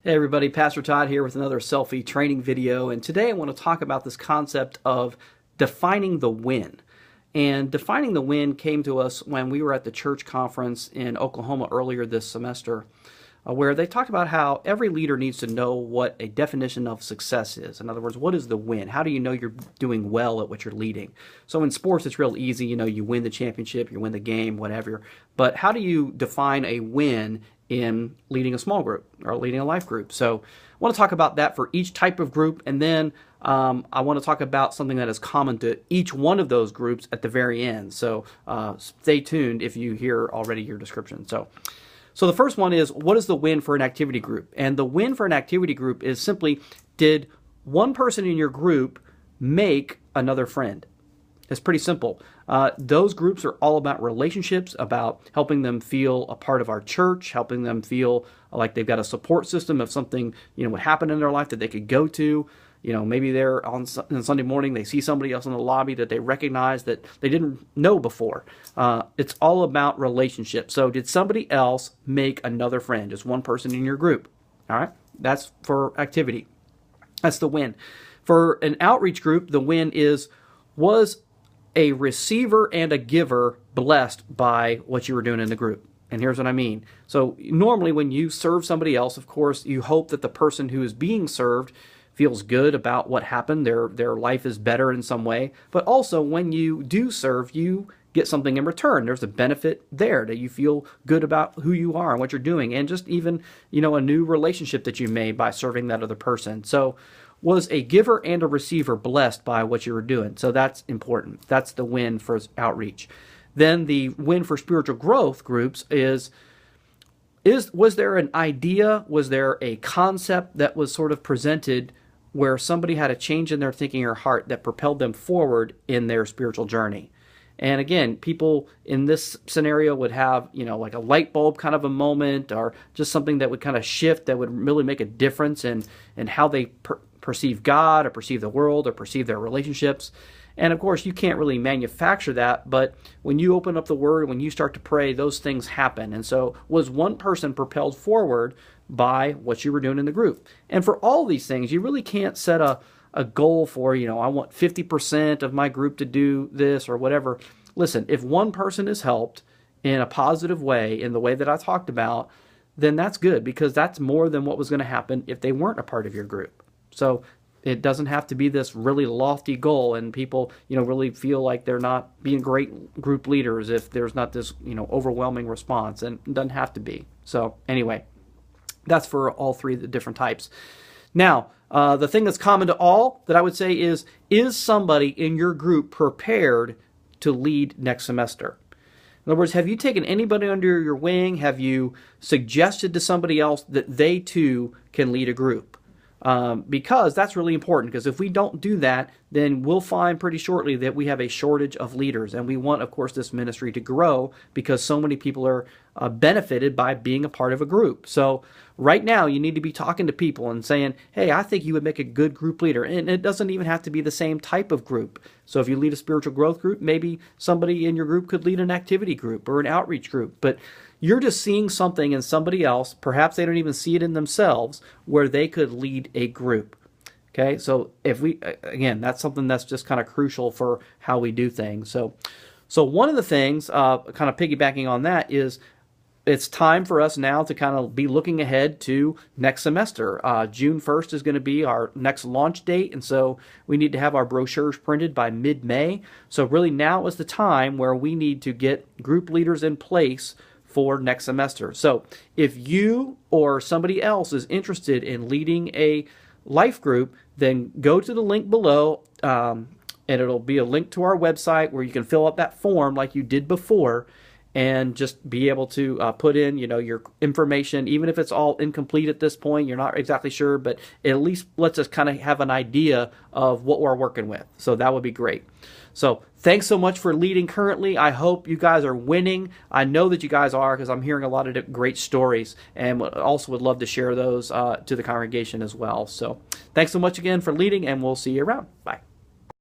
Hey everybody, Pastor Todd here with another selfie training video, and today I want to talk about this concept of defining the win. And defining the win came to us when we were at the church conference in Oklahoma earlier this semester, where they talked about how every leader needs to know what a definition of success is. In other words, what is the win? How do you know you're doing well at what you're leading? So in sports, it's real easy. You win the championship, you win the game, whatever. But how do you define a win in leading a small group or leading a life group? So I want to talk about that for each type of group, and then I want to talk about something that is common to each one of those groups at the very end. So stay tuned if you hear already your description. So the first one is, what is the win for an activity group? And the win for an activity group is simply, did one person in your group make another friend? It's pretty simple. Those groups are all about relationships, about helping them feel a part of our church, helping them feel like they've got a support system of something, would happen in their life that they could go to. Maybe they're on Sunday morning, they see somebody else in the lobby that they recognize that they didn't know before. It's all about relationships. So did somebody else make another friend? Just one person in your group. All right. That's for activity. That's the win. For an outreach group, the win is, was a receiver and a giver blessed by what you were doing in the group? And here's what I mean. So normally when you serve somebody else, of course, you hope that the person who is being served feels good about what happened. Their life is better in some way. But also when you do serve, you get something in return. There's a benefit there that you feel good about who you are and what you're doing, and just even, a new relationship that you made by serving that other person. So was a giver and a receiver blessed by what you were doing? So that's important. That's the win for outreach. Then the win for spiritual growth groups was there an idea, was there a concept that was sort of presented where somebody had a change in their thinking or heart that propelled them forward in their spiritual journey? And again, people in this scenario would have, like a light bulb kind of a moment, or just something that would kind of shift, that would really make a difference in how they perceive God, or perceive the world, or perceive their relationships. And of course, you can't really manufacture that, but when you open up the Word, when you start to pray, those things happen. And so was one person propelled forward by what you were doing in the group? And for all these things, you really can't set a goal for, I want 50% of my group to do this or whatever. Listen, if one person is helped in a positive way, in the way that I talked about, then that's good, because that's more than what was going to happen if they weren't a part of your group. So it doesn't have to be this really lofty goal, and people, really feel like they're not being great group leaders if there's not this, overwhelming response, and it doesn't have to be. So anyway, that's for all three of the different types. Now, the thing that's common to all that I would say is somebody in your group prepared to lead next semester? In other words, have you taken anybody under your wing? Have you suggested to somebody else that they too can lead a group? Because that's really important, because if we don't do that, then we'll find pretty shortly that we have a shortage of leaders. And we want, of course, this ministry to grow, because so many people are benefited by being a part of a group. So right now, you need to be talking to people and saying, hey, I think you would make a good group leader. And it doesn't even have to be the same type of group. So if you lead a spiritual growth group, maybe somebody in your group could lead an activity group or an outreach group. But you're just seeing something in somebody else, perhaps they don't even see it in themselves, where they could lead a group. Okay, so again, that's something that's just kind of crucial for how we do things. So one of the things, kind of piggybacking on that, is it's time for us now to kind of be looking ahead to next semester. June 1st is going to be our next launch date, and so we need to have our brochures printed by mid-May. So really now is the time where we need to get group leaders in place for next semester. So if you or somebody else is interested in leading a life group, then go to the link below, and it'll be a link to our website where you can fill out that form like you did before, and just be able to put in, your information, even if it's all incomplete at this point, you're not exactly sure, but it at least lets us kind of have an idea of what we're working with. So that would be great. So thanks so much for leading currently. I hope you guys are winning. I know that you guys are, because I'm hearing a lot of great stories, and also would love to share those to the congregation as well. So thanks so much again for leading, and we'll see you around. Bye.